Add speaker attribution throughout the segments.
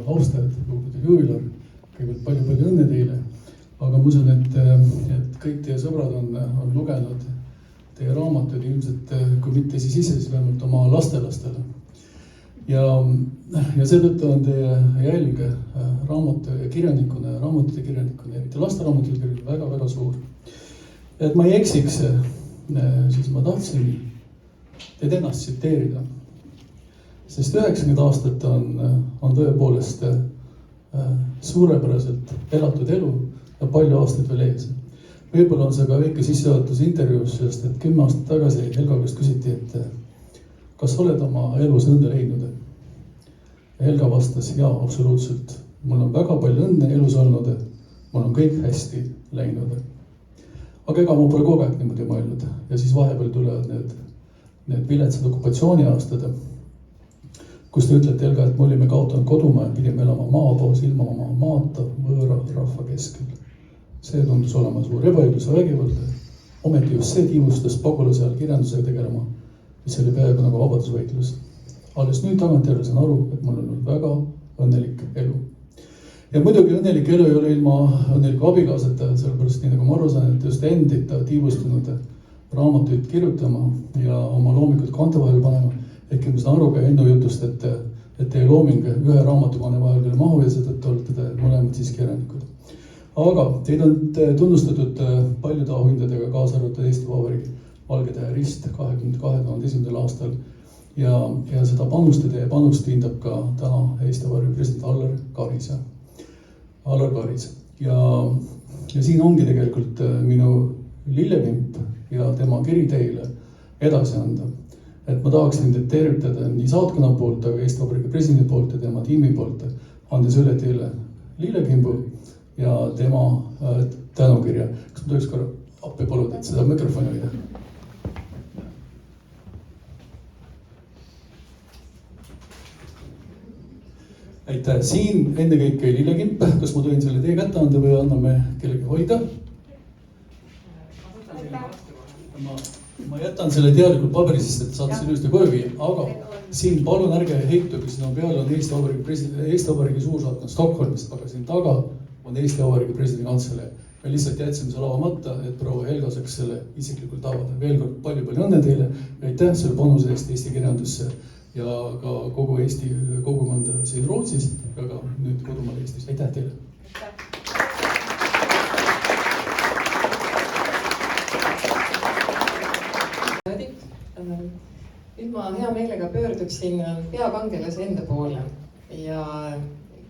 Speaker 1: austajad, lugupeetud jubilar, kõigepealt palju õnne teile. Aga ma usun, et kõik teie sõbrad on lugenud teie raamatuid ilmselt, kui mitte siis ise, siis vähemalt oma lastelastele. Ja seetõttu on teie jälg raamatu ja kirjanikuna ja raamatute kirjanikuna ja mitte lasteraamatuid kirjanikuna väga-väga suur. Et ma ei eksiks, siis ma tahtsin teid ennast tsiteerida. Sest 90 aastat on tõepoolest suurepäraselt elatud elu ja palju aastaid veel ees. Võib-olla on see ka väike sissejuhatus intervjuus, sest et 10 aastat tagasi Helga käest küsiti, et kas oled oma elus õnne leidnud? Helga vastas, jaa, absoluutselt. Mul on väga palju õnne elus olnud, mul on kõik hästi läinud. Aga ega ma pole kogu aeg niimoodi mõelnud ja siis vahepeal tulevad need viletsad okupatsiooniaastad, kus te ütlete, Helga, et me olime kaotanud kodumaa ja pidime elama maapoos ilma oma maata võõra rahva keskel. See tundus olema suur ebaõiglus ja vägivald. Ometi just see tiivustas pagulase ajal kirjandusega tegelema, mis oli peaaegu nagu vabadusvõitlus. Alles nüüd tagantjärele saan aru, et mul on olnud väga õnnelik elu. Ja muidugi õnnelik elu ei ole ilma õnneliku abikaaseta, sellepärast nii nagu ma aru saan, et just endita tiivustunud raamatuid kirjutama ja oma loomingut kaante vahel panema. Ehk ma saan aru ka enda jutust, et teie looming ühe raamatukaane vahel küll mahu ja seetõttu olete te mõlemad siiski järelikult. Aga teid on tunnustatud paljude auhindadega, kaasa arvatud Eesti Vabariigi Valgetähe Rist 2001. aastal ja seda panust hindab ka täna Eesti Vabariigi president Allar Karis. Ja siin ongi tegelikult minu lillekimp ja tema kiri teile edasi anda. Et ma tahaksin teid tervitada nii saatkonna poolt, aga Eesti Vabariigi presidendi poolt ja tema tiimi poolt, andes üle teile lillekimbu ja tema tänukirja. Kas ma tohiks korra appi paluda, et seda mikrofoni hoida? Aitäh, siin ennekõike lillekimp. Kas ma tohin selle teie kätte anda või anname kellegi hoida? Ma jätan selle teadlikult paberi, sest et saate selle üldse koju viia, aga siin palun ärge heituge, siin on peale on Eesti Vabariigi suursaatkond Stockholmist, aga siin taga on Eesti Vabariigi presidendi kantseleia. Me lihtsalt jätsime selle avamata, et proua Helga saaks selle isiklikult avada. Veel kord palju õnne teile ja aitäh selle panuse eest Eesti kirjandusse ja ka kogu Eesti kogukonda siin Rootsis ja ka nüüd kodumaal Eestis. Aitäh teile!
Speaker 2: Nüüd ma hea meelega pöörduksin peakangelase enda poole ja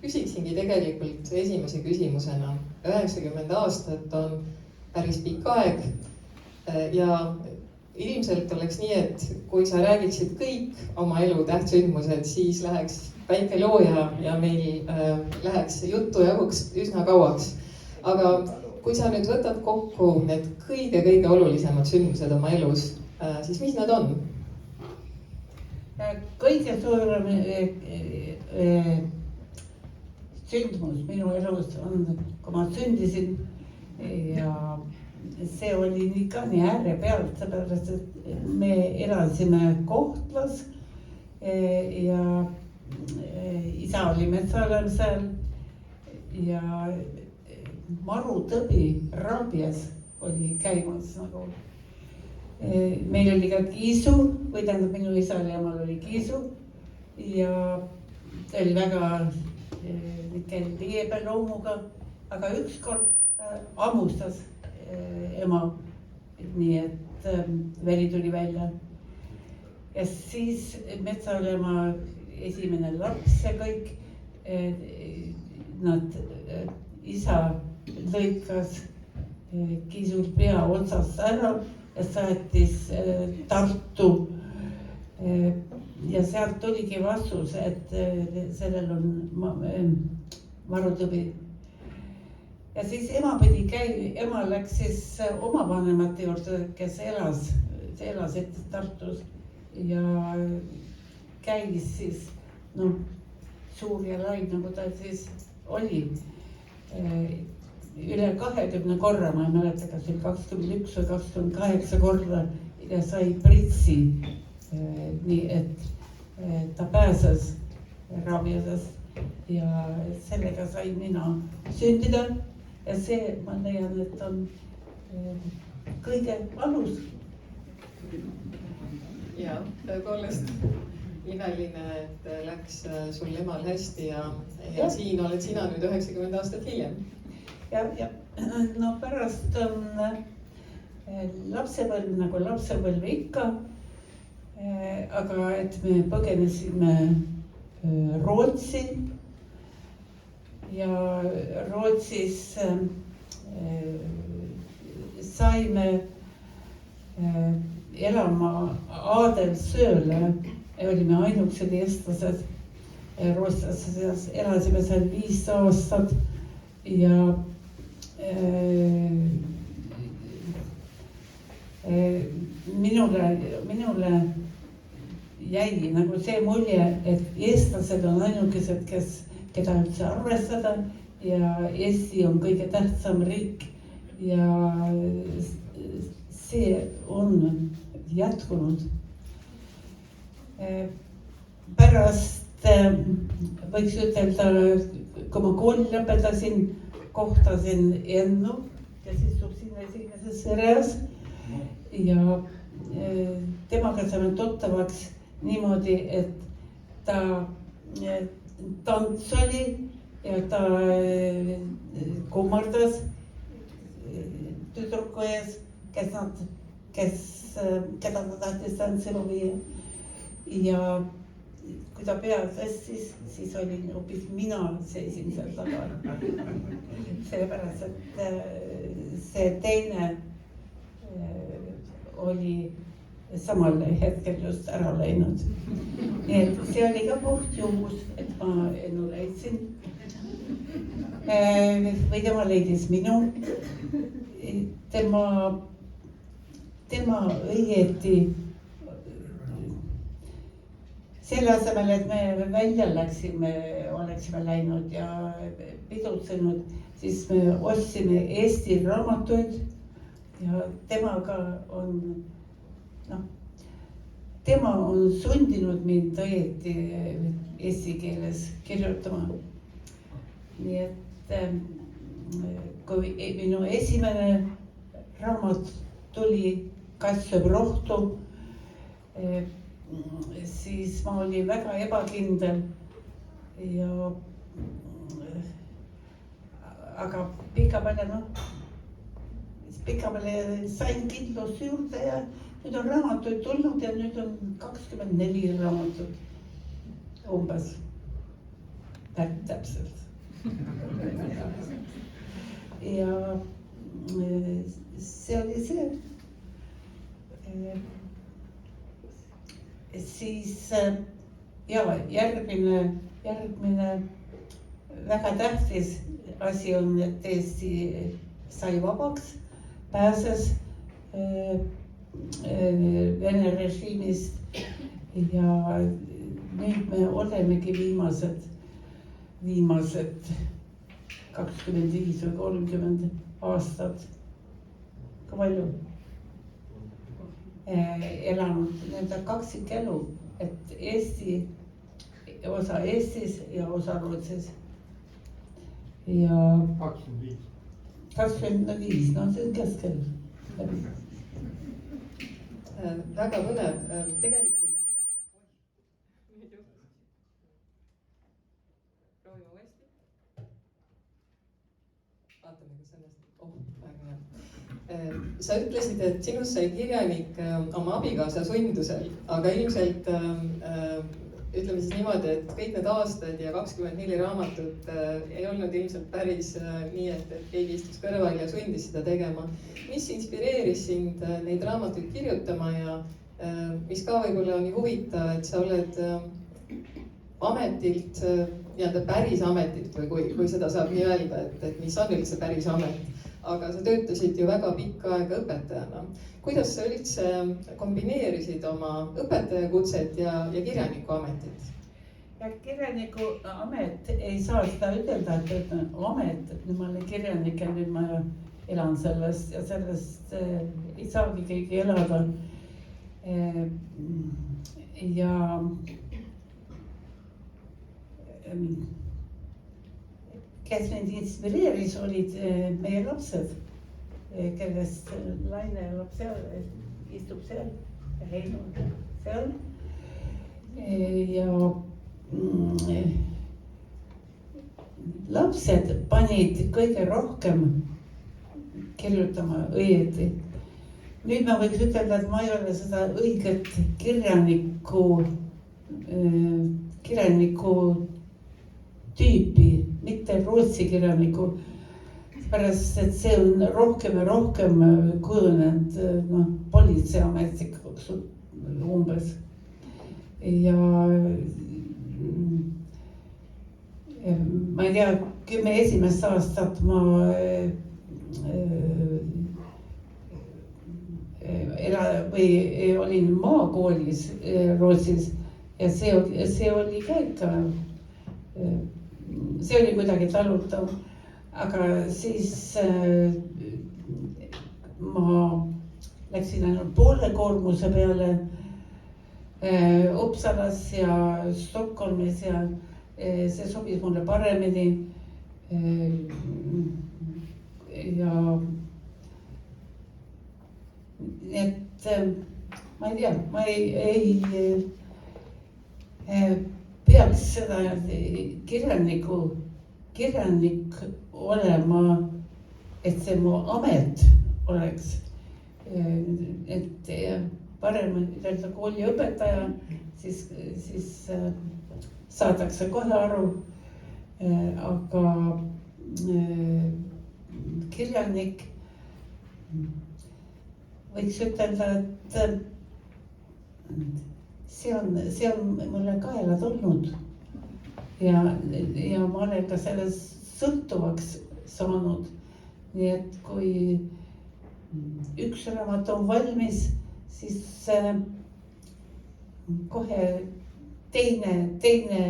Speaker 2: küsiksingi tegelikult esimese küsimusena. 90 aastat on päris pikk aeg ja ilmselt oleks nii, et kui sa räägiksid kõik oma elu tähtsündmused, siis läheks väike looja ja meil läheks juttu jaguks üsna kauaks. Aga kui sa nüüd võtad kokku need kõige olulisemad sündmused oma elus, siis mis nad on?
Speaker 3: Kõige suurem sündmus minu elus on, kui ma sündisin ja see oli ikka nii ääre pealt, sellepärast et me elasime Kohtlas ja isa oli metsaülem seal ja marutõbi Raabias oli käimas nagu. Meil oli ka kiisu, või tähendab minu isal ja emal oli kiisu ja ta oli väga liiebe loomuga, aga ükskord ammustas ema, nii et veri tuli välja. Ja siis metsaülema esimene laps ja kõik, isa lõikas kiisult pea otsast ära ja saatis Tartu ja sealt tuligi vastus, et sellel on marutõbi. Ja siis ema läks siis oma vanemate juurde, kes elasid Tartus ja käis siis, suur ja lai, nagu ta siis oli. Üle 20 korra, ma ei mäleta, kas oli 21 või 28 korda ja sai pritsi, nii et ta pääses Raabiasest. ja sellega sain mina sündida ja see, ma leian, et on kõige alus.
Speaker 2: Ja tõepoolest imeline, et läks sul emal hästi ja siin oled sina nüüd 90 aastat hiljem.
Speaker 3: Ja no pärast on lapsepõlv nagu lapsepõlv ikka. Aga et me põgenesime Rootsi ja Rootsis saime elama Adelsööle, olime ainukesed eestlased rootslaste seas, elasime seal 5 aastat ja minule jäi nagu see mulje, et eestlased on ainukesed, keda üldse arvestada ja Eesti on kõige tähtsam riik ja see on jätkunud. Pärast võiks ütelda, kui ma kooli lõpetasin, kohtasin Ennu, kes istub siin esimeses reas ja temaga saime tuttavaks niimoodi, et ta tants oli ja ta kummardas tüdruku ees, keda ta tahtis tantsima viia. Ja kui ta pead tõstis, siis olin hoopis mina seisin seal taga. Sellepärast, et see teine oli samal hetkel just ära läinud. Nii et see oli ka puht juhus, et ma Ennu leidsin. Või tema leidis minu. Tema õieti selle asemel, et me välja läksime, oleksime läinud ja pidutsenud, siis me ostsime Eesti raamatuid ja temaga on tema on sundinud mind õieti eesti keeles kirjutama. Nii et kui minu esimene raamat tuli Kass sööb rohtu, siis ma olin väga ebakindel ja aga pikapeale sain kindlust juurde ja nüüd on raamatuid tulnud ja nüüd on 24 raamatut umbes. Täpselt. Ja see oli see. Siis järgmine väga tähtis asi on, et Eesti sai vabaks, pääses Vene režiimist ja nüüd me olemegi viimased 25 või 30 aastat, kui palju elanud nende kaksikelu, et Eesti, osa Eestis ja osa Rootsis. Ja 25, no see on keskel.
Speaker 2: Väga põnev, tegelikult. Proovime uuesti. Vaatame, kas õnnestub. Väga hea. Sa ütlesid, et sinust sai kirjanik oma abikaasa sundusel, aga ilmselt ütleme siis niimoodi, et kõik need aastad ja 24 raamatut ei olnud ilmselt päris nii, et keegi istus kõrval ja sundis seda tegema. Mis inspireeris sind neid raamatuid kirjutama ja mis ka võib-olla on huvitav, et sa oled ametilt, nii-öelda päris ametilt või kui seda saab nii öelda, et mis on üldse päris amet, aga sa töötasid ju väga pikka aega õpetajana. Kuidas sa üldse kombineerisid oma õpetajakutset ja kirjaniku ametit?
Speaker 3: Ja kirjaniku amet ei saa seda ütelda, et amet, et nüüd ma olen kirjanik ja nüüd ma elan sellest ja sellest ei saagi keegi elada. Ja kes mind inspireeris, olid meie lapsed, kellest Laine elab seal, istub seal ja Heino seal. Ja lapsed panid kõige rohkem kirjutama õieti. Nüüd ma võiks ütelda, et ma ei ole seda õiget kirjaniku tüüpi, mitte rootsi kirjaniku, pärast et see on rohkem ja rohkem kujunenud politseiametnikuks umbes. Ja ma ei tea, 10 esimest aastat ma olin maakoolis Rootsis ja see oli ka ikka, see oli kuidagi talutav, aga siis ma läksin ainult poole koormuse peale Uppsalas ja Stockholmis ja see sobis mulle paremini. Ja nii et ma ei tea, ma ei peaks seda kirjanik olema, et see mu amet oleks, et parem ütelda kooliõpetaja, siis saadakse kohe aru, aga kirjanik võiks ütelda, et see on mulle kaela tulnud ja ma olen ka sellest sõltuvaks saanud. Nii et kui üks raamat on valmis, siis kohe teine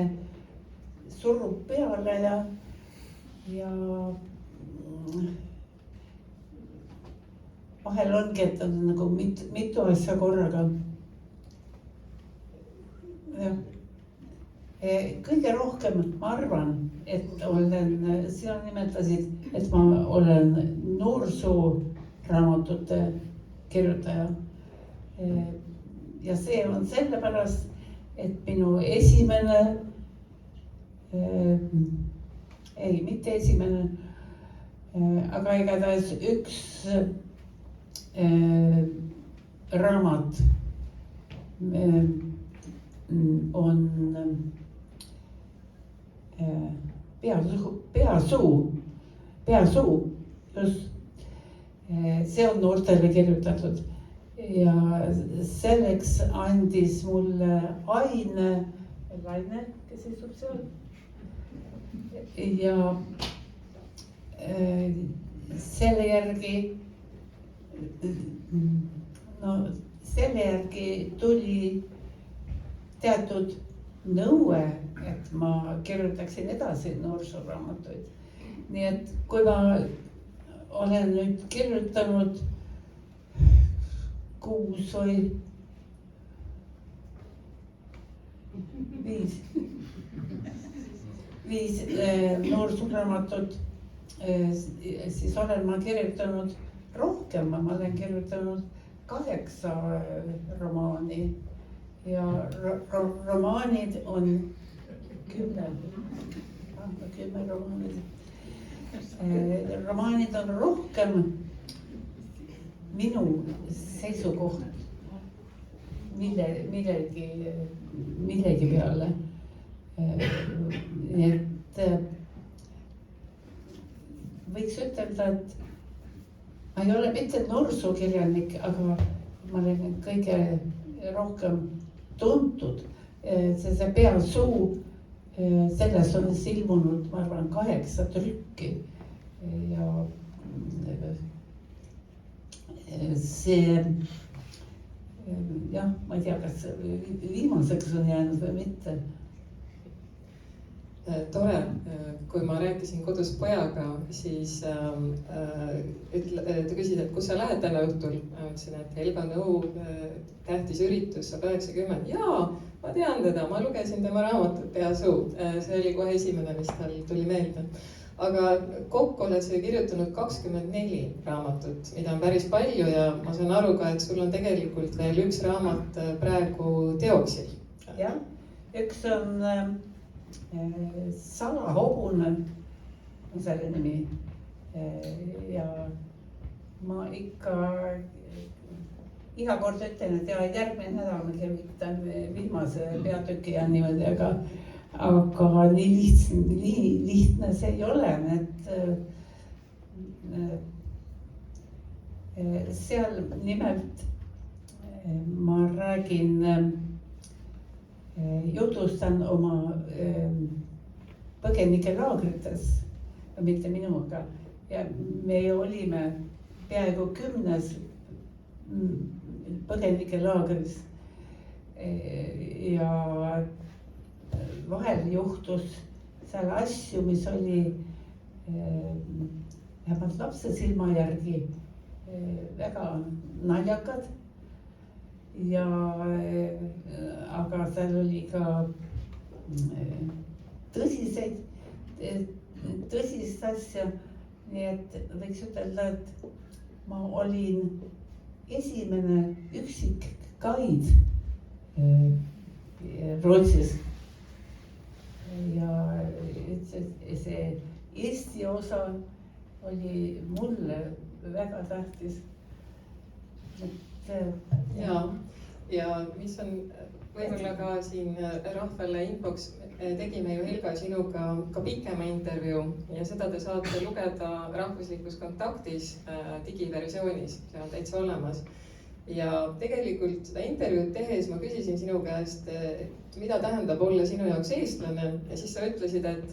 Speaker 3: surub peale ja vahel ongi, et on nagu mitu asja korraga. Kõige rohkem ma arvan, et sina nimetasid, et ma olen noorsooraamatute kirjutaja. Ja see on sellepärast, et minu esimene, mitte esimene, aga igatahes üks raamat on Peasuu, just. See on noortele kirjutatud ja selleks andis mulle Laine, kes istub seal. Ja selle järgi tuli teatud nõue, et ma kirjutaksin edasi noorsooraamatuid. Nii et kui ma olen nüüd kirjutanud 6 või 5 noorsooramatut, siis olen ma kirjutanud rohkem, ma olen kirjutanud 8 romaani ja romaanid on 10 romaanid. Romaanid on rohkem minu seisukoht millegi peale. Nii et võiks ütelda, et ma ei ole mitte noorsookirjanik, aga ma olen kõige rohkem tuntud. See Peasuu, sellest on ilmunud, ma arvan, 8 trükki ja see, jah, ma ei tea, kas viimaseks on jäänud või mitte.
Speaker 2: Tore, kui ma rääkisin kodus pojaga, siis ta küsis, et kus sa lähed täna õhtul. Ma ütlesin, et Helga Nõu tähtis üritus 190. Jaa, ma tean teda, ma lugesin tema raamatut Peasuu, see oli kohe esimene, mis tal tuli meelde. aga kokku oled sa kirjutanud 24 raamatut, mida on päris palju ja ma saan aru ka, et sul on tegelikult veel üks raamat praegu teoksil.
Speaker 3: jah, üks on Salahobune on selle nimi ja ma ikka iga kord ütlen, et järgmine nädal ma kirjutan viimase peatüki ja niimoodi, aga nii lihtne see ei ole, et seal nimelt ma räägin, jutustan oma põgenikelaagrites, mitte minuga ja me olime peaaegu 10 põgenikelaagris ja vahel juhtus seal asju, mis oli vähemalt lapse silma järgi väga naljakad ja aga seal oli ka tõsist asja, nii et võiks ütelda, et ma olin esimene üksik gaid Rootsis ja see Eesti osa oli mulle väga tähtis.
Speaker 2: Ja mis on võib-olla ka siin rahvale infoks, tegime ju Helga sinuga ka pikema intervjuu ja seda te saate lugeda Rahvuslikus Kontaktis digiversioonis, see on täitsa olemas. Ja tegelikult seda intervjuud tehes ma küsisin sinu käest, mida tähendab olla sinu jaoks eestlane ja siis sa ütlesid, et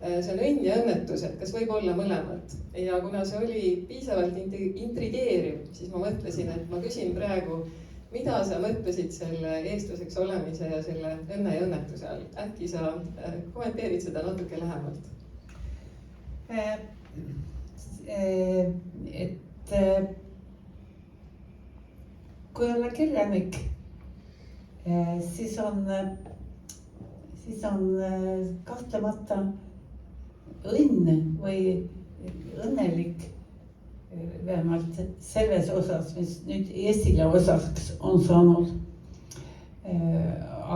Speaker 2: see on õnn ja õnnetus, et kas võib olla mõlemat. Ja kuna see oli piisavalt intrigeeriv, siis ma mõtlesin, et ma küsin praegu, mida sa mõtlesid selle eestlaseks olemise ja selle õnne ja õnnetuse all? Äkki sa kommenteerid seda natuke lähemalt?
Speaker 3: Kui olla kirjanik, siis on kahtlemata õnn või õnnelik vähemalt selles osas, mis nüüd Eestile osaks on saanud.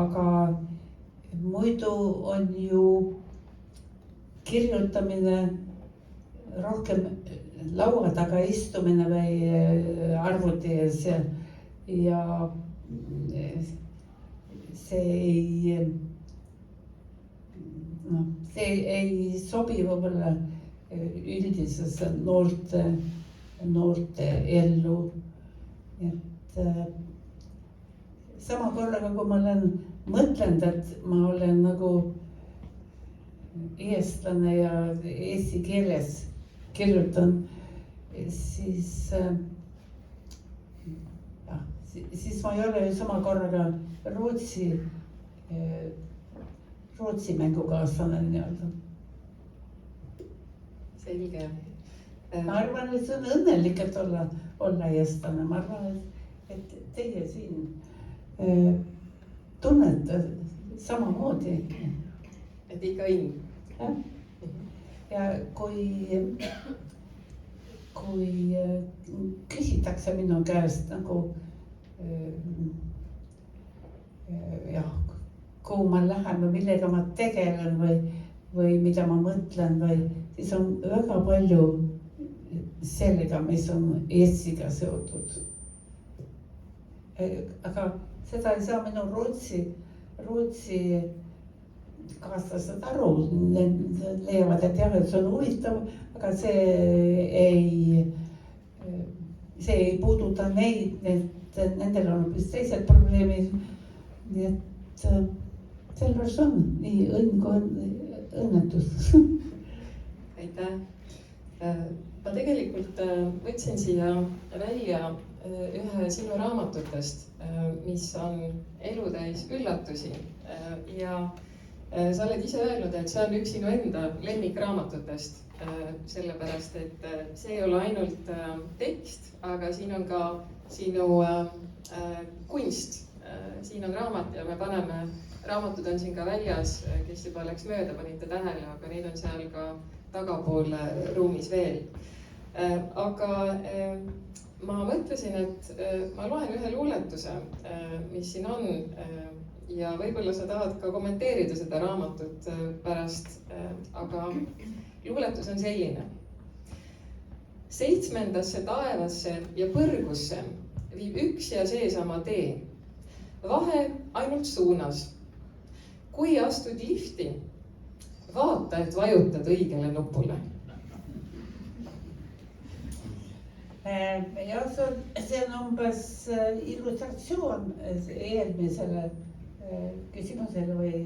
Speaker 3: Aga muidu on ju kirjutamine rohkem laua taga istumine või arvuti ees ja see ei sobi võib-olla üldisesse noorte ellu. Et sama korraga, kui ma olen mõtlenud, et ma olen nagu eestlane ja eesti keeles kirjutan, siis ma ei ole sama korraga Rootsi mängukaaslane nii-öelda.
Speaker 2: Selge.
Speaker 3: Ma arvan, et see on õnnelik, et olla eestlane. Ma arvan, et teie siin tunnete samamoodi.
Speaker 2: Et ikka õnn.
Speaker 3: Ja kui küsitakse minu käest nagu kuhu ma lähen või millega ma tegelen või mida ma mõtlen siis on väga palju sellega, mis on Eestiga seotud. Aga seda ei saa minu Rootsi kaaslased aru, leiavad, et jah, et see on huvitav, aga see ei puuduta neid, nendel on hoopis teised probleemid. Nii et selles on nii õnn kui õnnetus.
Speaker 2: Aitäh. Ma tegelikult võtsin siia välja ühe sinu raamatutest, mis on elutäis üllatusi ja sa oled ise öelnud, et see on üks sinu enda lemmikraamatutest, sellepärast et see ei ole ainult tekst, aga siin on ka sinu kunst siin on raamat ja me paneme, raamatud on siin ka väljas, kes juba läks mööda, panite tähele, aga neid on seal ka tagapool ruumis veel. Aga ma mõtlesin, et ma loen ühe luuletuse, mis siin on ja võib-olla sa tahad ka kommenteerida seda raamatut pärast, aga luuletus on selline. 7. taevasse ja põrgusse viib üks ja seesama tee. Vahe ainult suunas. Kui astud lifti, vaata, et vajutad õigele nupule.
Speaker 3: Ja see on umbes illustratsioon eelmisele küsimusele või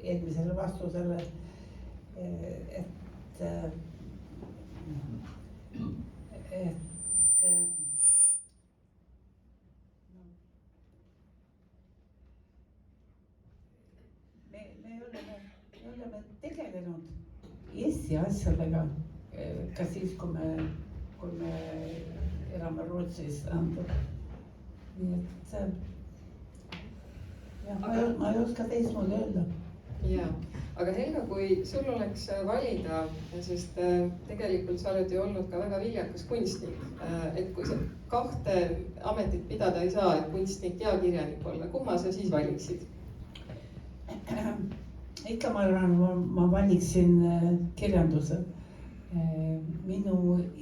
Speaker 3: eelmisele vastusele, et me oleme tegelenud Eesti asjadega ka siis, kui me elame Rootsis. Nii et ma ei oska teistmoodi öelda.
Speaker 2: Ja, aga Helga, kui sul oleks valida, sest tegelikult sa oled ju olnud ka väga viljakas kunstnik, et kui sa 2 ametit pidada ei saa, et kunstnik ja kirjanik olla, kumma sa siis valiksid?
Speaker 3: Ikka ma arvan, ma valiksin kirjanduse. Minu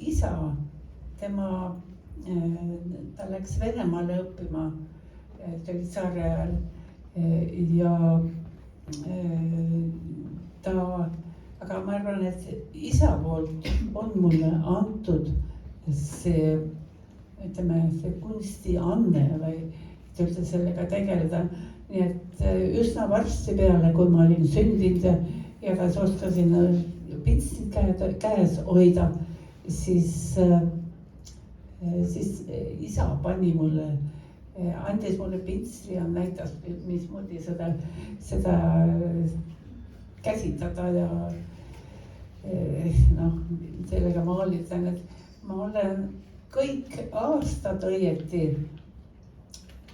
Speaker 3: isa, ta läks Venemaale õppima, ta oli tsaari ajal ja aga ma arvan, et isa poolt on mulle antud see, ütleme, see kunstianne või üldse sellega tegeleda. Nii et üsna varsti peale, kui ma olin sündinud ja kas oskasin pintsit käes hoida, siis isa pani mulle, andis mulle pintsli ja näitas, mismoodi seda käsitada ja sellega maalitan, et ma olen kõik aastad õieti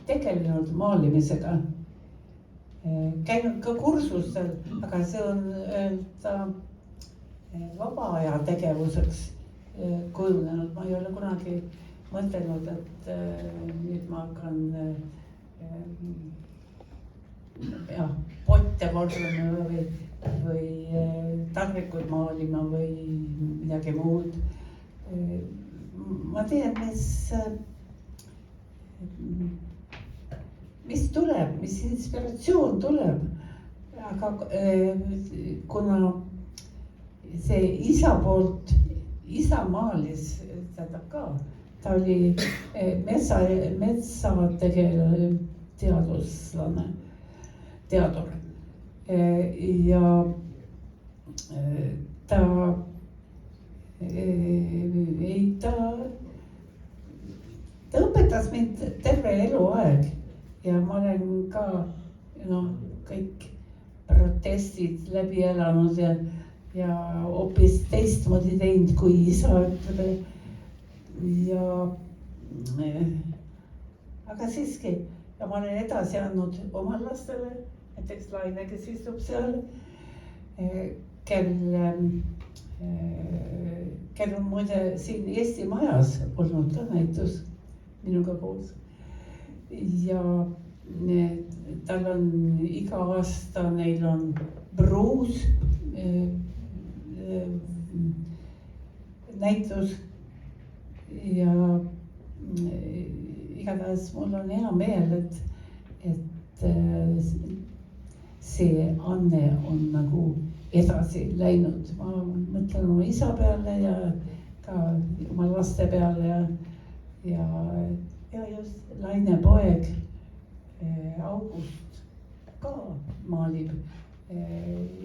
Speaker 3: tegelenud maalimisega. Käinud ka kursustel, aga see on vaba aja tegevuseks kujunenud. Ma ei ole kunagi mõtelnud, et nüüd ma hakkan potte vormima või taldrikuid maalima või midagi muud. Ma tean, mis tuleb, mis inspiratsioon tuleb, aga kuna see isa poolt, isa maalis seda ka, ta oli metsategelane, teadur ja ta õpetas mind terve eluaeg. Ja ma olen ka kõik protestid läbi elanud ja hoopis teistmoodi teinud, kui isa ütleb. Aga siiski, ja ma olen edasi andnud oma lastele, näiteks Laine, kes istub seal, kel on muide siin Eesti majas olnud ka näitus minuga koos. Ja tal on iga aasta, neil on Bruus näitus ja igatahes mul on hea meel, et see anne on nagu edasi läinud. Ma mõtlen oma isa peale ja ka oma laste peale ja just Laine poeg August ka maalib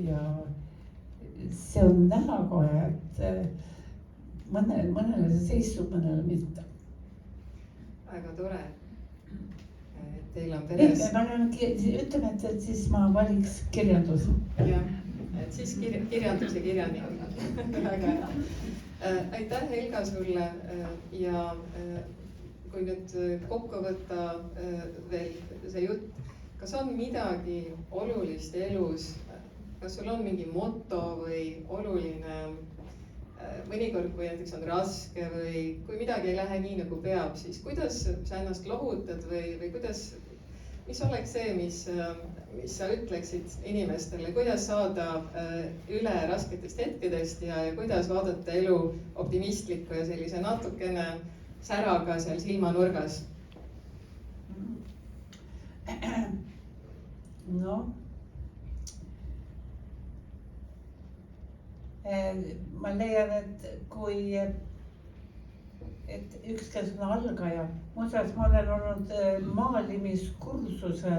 Speaker 3: ja see on näha kohe, et mõnele see istub, mõnele mitte.
Speaker 2: Väga tore. Teil on peres.
Speaker 3: Ütleme, et siis ma valiks kirjanduse.
Speaker 2: Jah, et siis kirjandus ja kirjanik. Väga hea. Aitäh, Helga, sulle ja kui nüüd kokku võtta veel see jutt, kas on midagi olulist elus, kas sul on mingi moto või oluline, mõnikord, kui näiteks on raske või kui midagi ei lähe nii, nagu peab, siis kuidas sa ennast lohutad või kuidas, mis oleks see, mis sa ütleksid inimestele, kuidas saada üle rasketest hetkedest ja kuidas vaadata elu optimistliku ja sellise natukene säraga seal silmanurgas?
Speaker 3: No, ma leian, et üks, kes on algaja, muuseas ma olen olnud maalimiskursuse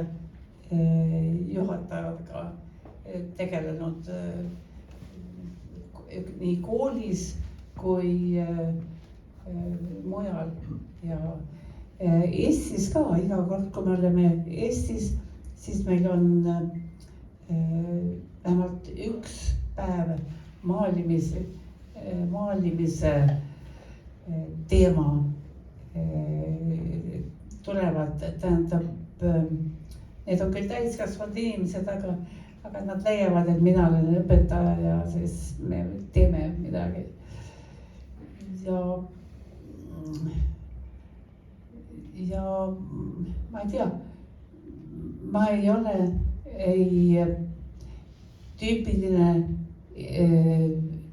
Speaker 3: juhatajaga tegelenud nii koolis kui mujal ja Eestis ka iga kord, kui me oleme Eestis, siis meil on vähemalt üks päev maalimise teema tulevad, tähendab, need on küll täiskasvanud inimesed, aga nad leiavad, et mina olen õpetaja ja siis me teeme midagi. Ja ma ei tea, ma ei ole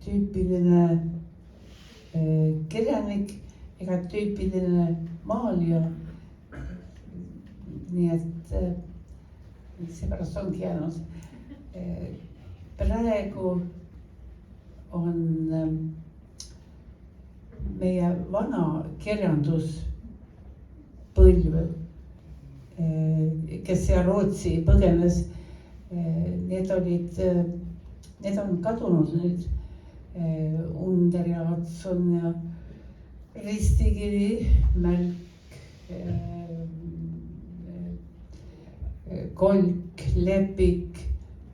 Speaker 3: tüüpiline kirjanik ega tüüpiline maalija. Nii et seepärast ongi jäänud. Praegu on meie vana kirjanduspõlv, kes siia Rootsi põgenes, need on kadunud nüüd. Under ja Hudson ja Ristikivi, Mälk, Kolk, Lepik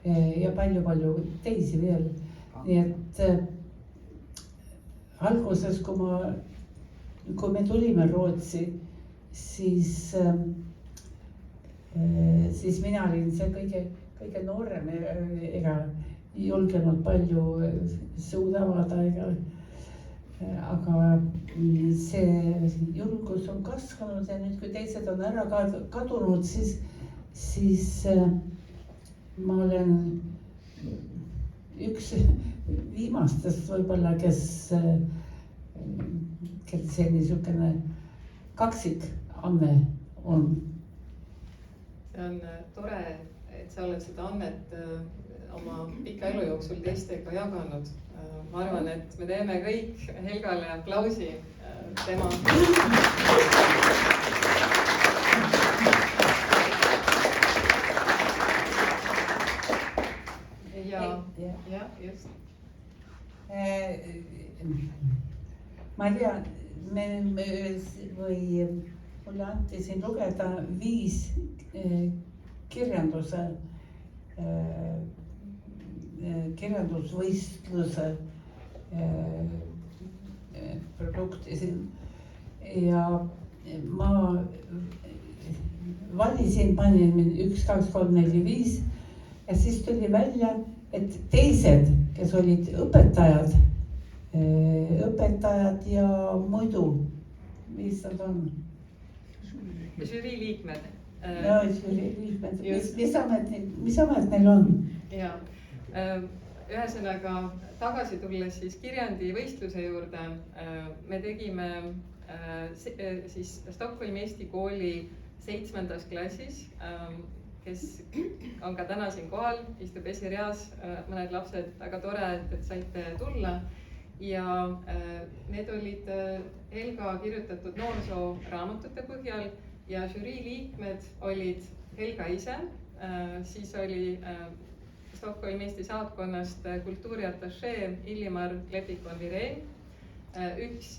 Speaker 3: ja palju teisi veel. Nii et alguses, kui me tulime Rootsi, siis mina olin see kõige noorem ega julgenud palju suud avada, aga see julgus on kasvanud ja nüüd, kui teised on ära kadunud, siis ma olen üks viimastest võib-olla, kel see niisugune kaksikanne on.
Speaker 2: See on tore, et sa oled seda annet oma pika elu jooksul teistega jaganud. Ma arvan, et me teeme kõik Helgale aplausi tema. Ja, just.
Speaker 3: Ma ei tea, mulle anti siin lugeda 5 kirjandusvõistluse produkti siin ja ma valisin, panin 1, 2, 3, 4, 5 ja siis tuli välja, et teised, kes olid õpetajad ja muidu, mis nad on?
Speaker 2: Žürii liikmed.
Speaker 3: Ja, žürii liikmed. Mis amet neil on?
Speaker 2: Ja, ühesõnaga tagasi tulles siis kirjandivõistluse juurde, me tegime siis Stockholmi Eesti kooli 7. klassis, kes on ka täna siin kohal, istub esireas, mõned lapsed, väga tore, et saite tulla. Ja need olid Helga kirjutatud noorsooraamatute põhjal ja žürii liikmed olid Helga ise, siis oli Stockholmi Eesti saatkonnast kultuuriatašee Illimar Lepikon-Vireen. Üks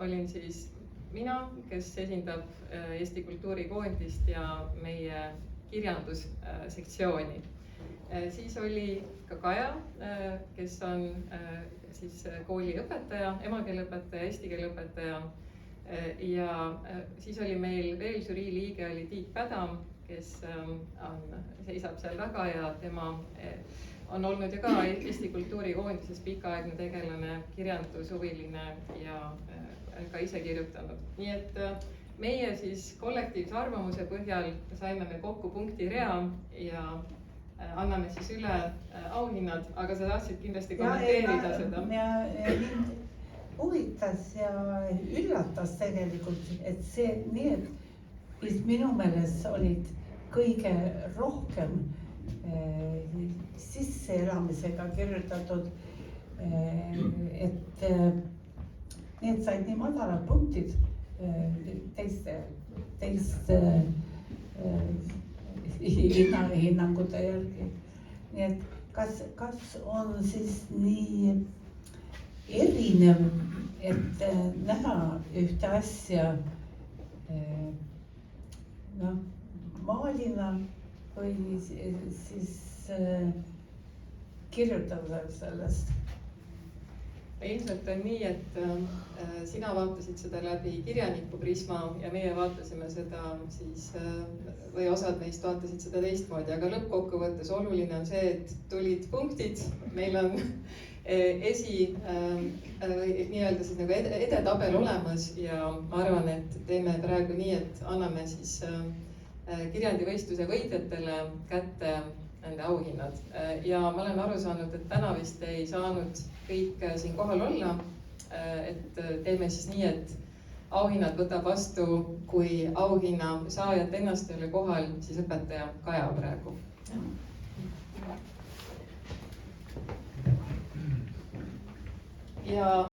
Speaker 2: olin siis mina, kes esindab Eesti kultuurikoondist ja meie kirjandussektsiooni. Siis oli ka Kaja, kes on siis kooli õpetaja, emakeeleõpetaja, eesti keele õpetaja ja siis oli meil veel žürii liige oli Tiit Pädam, kes seisab seal taga ja tema on olnud ju ka Eesti Kultuurikoondises pikaaegne tegelane, kirjandushuviline ja ka ise kirjutanud. Nii et meie siis kollektiivse arvamuse põhjal saime me kokku punktirea ja anname siis üle auhinnad, aga sa tahtsid kindlasti kommenteerida seda.
Speaker 3: Mind huvitas ja üllatas tegelikult, et see need, mis minu meelest olid kõige rohkem sisseelamisega kirjutatud, et need said nii madalad punktid teiste hinnangute järgi. Nii et kas on siis nii erinev, et näha ühte asja maalina või siis kirjutada sellest?
Speaker 2: Ilmselt on nii, et sina vaatasid seda läbi kirjaniku prisma ja meie vaatasime seda siis, või osad meist vaatasid seda teistmoodi, aga lõppkokkuvõttes oluline on see, et tulid punktid, meil on nii-öelda siis nagu edetabel olemas ja ma arvan, et teeme praegu nii, et anname siis kirjandivõistluse võitjatele kätte nende auhinnad ja ma olen aru saanud, et täna vist ei saanud kõik siin kohal olla, et teeme siis nii, et auhinnad võtab vastu, kui auhinna saajat ennast ei ole kohal, siis õpetaja Kaja praegu. Ja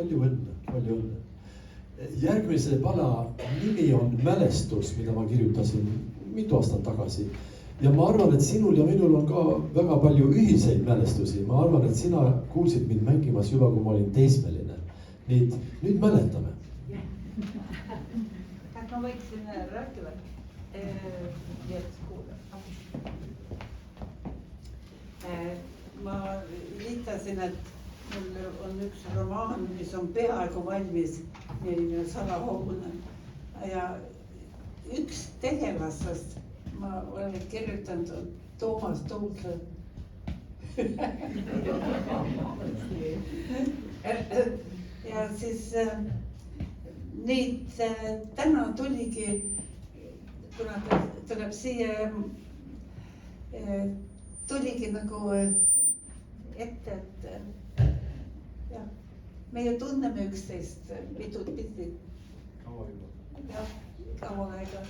Speaker 4: palju õnne, palju õnne. Järgmise pala nimi on Mälestus, mida ma kirjutasin mitu aastat tagasi. Ja ma arvan, et sinul ja minul on ka väga palju ühiseid mälestusi. Ma arvan, et sina kuulsid mind mängimas juba, kui ma olin teismeline. Nüüd mäletame.
Speaker 3: Kas ma võiksin rääkida? Ma liitasin, et mul on üks romaan, mis on peaaegu valmis, selline salahoogune. Ja üks tegelastest ma olen kirjutanud Toomas Tuulse. Ja siis neid täna tuligi, kuna tuleb siia, tuligi nagu ette, et jah, me ju tunneme üksteist mitut pidi. Jah, kaua aega.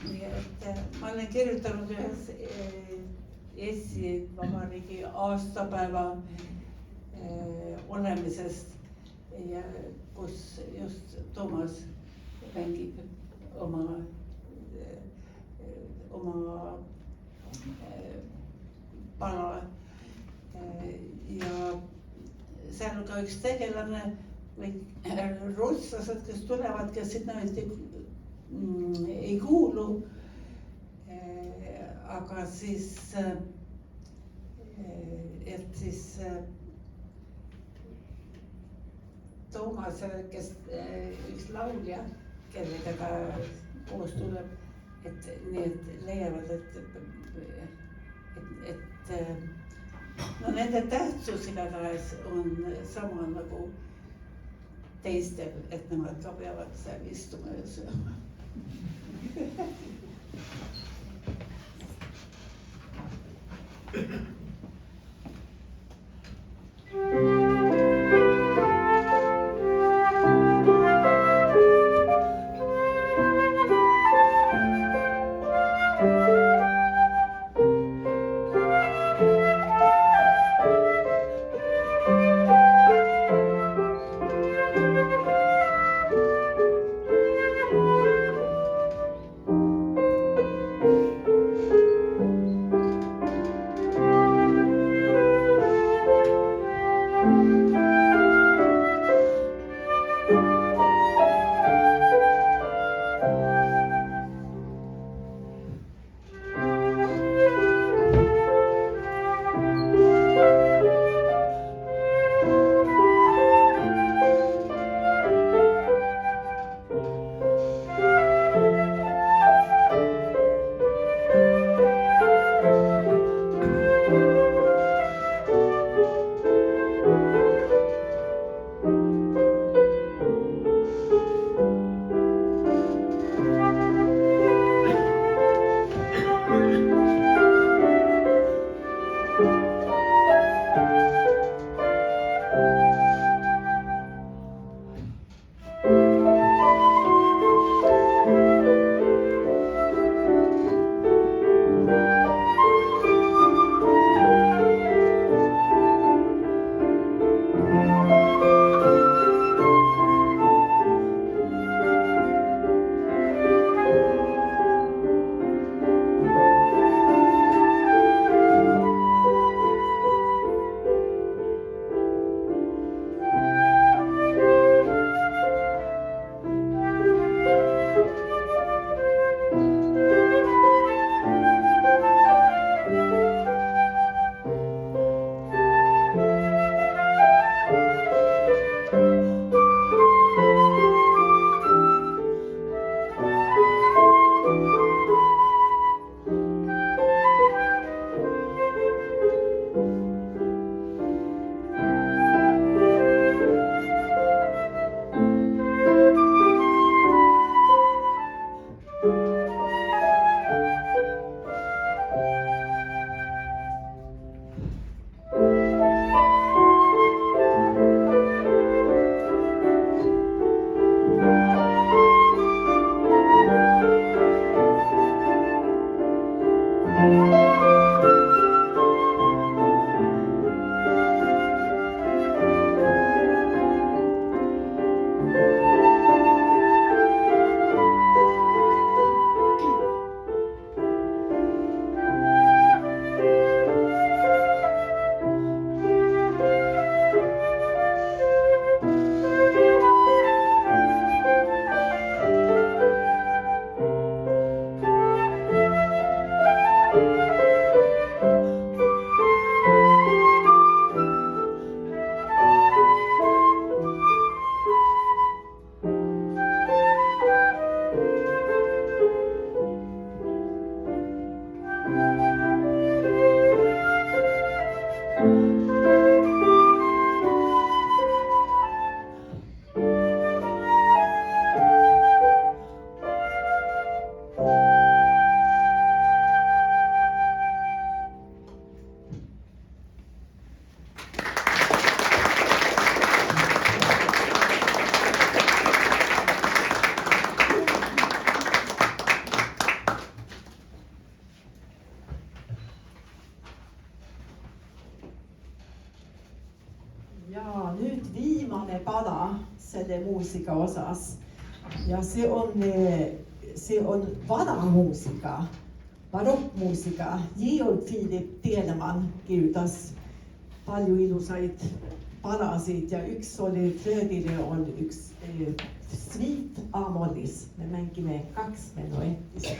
Speaker 3: Nii et ma olen kirjutanud ühes Eesti Vabariigi aastapäeva olemisest, kus just Toomas mängib oma pala. Ja seal on ka üks tegelane või russlased, kes tulevad, kes sinna ei kuulu. Aga siis, et siis Toomas, kes üks laulja, kellega ta koos tuleb, et need leiavad, et no nende tähtsus igatahes on sama nagu teistel, et nemad ka peavad seal istuma ja sööma.
Speaker 5: viimane pala selle muusika osas ja see on vana muusika, barokkmuusika. Georg Philipp Telemann kirjutas palju ilusaid palasid ja üks oli Flöödile on üks sviit A-mollis. Me mängime 2 menuettis.